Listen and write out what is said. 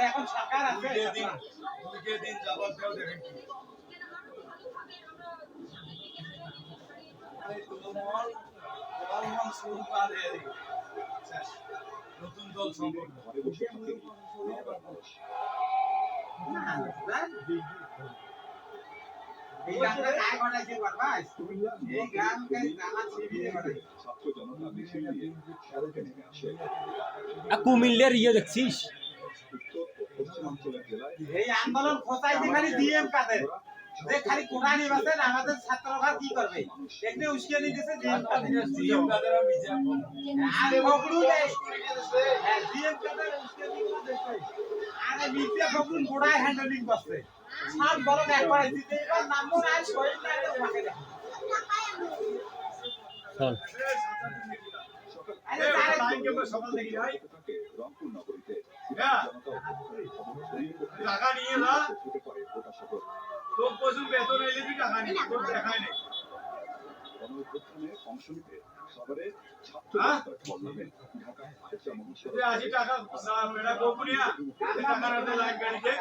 এখন সরকার আছে দিন জবাব দেও দেখেন কি নতুন দল সম্পর্ক এই গানটা কায় বানাইছে বারবাস এই গান কে গানা ছিবিয়ে বানাই ছাত্র জনতা মিছিল দিয়ে সড়কে নেমে আসে কুমিল্লার ইয়ে দেখছিস পশ্চিমাঞ্চলের জেলায় এই আন্দোলন খোঁচাইতে খালি ডিএম কাদের যে খালি কোরআন নিবাসে আমাদের ছাত্ররা কি করবে একটু উস্কিয়ে নিতেছে ডিএম কাদের আর বিজেপি আর ফকরু দেয় হ্যাঁ ডিএম কাদের উস্কিয়ে দিতেছে আরে বিজেপি ফকরু গোড়ায় হ্যান্ডলিং করছে সব বড় ব্যাক করে দিতে এবার নাম্বার আজ শহীদ লাগে মাকে দেখো চল আরে তারে লাইনকে সকাল দেখি ভাই রংপুর নগরীতে টাকা নিয়ে না তোর পশু বেতন এলে কি টাকা নিয়ে তোর দেখায় নেই গণঅভ্যুত্থানে অংশ নিতে শহরে ছাত্র টুর্নামেন্ট ঢাকা আরেকটা মহোৎসব 80 টাকা মেরা গোপুরিয়া টাকা রাতে লাইন গাড়িতে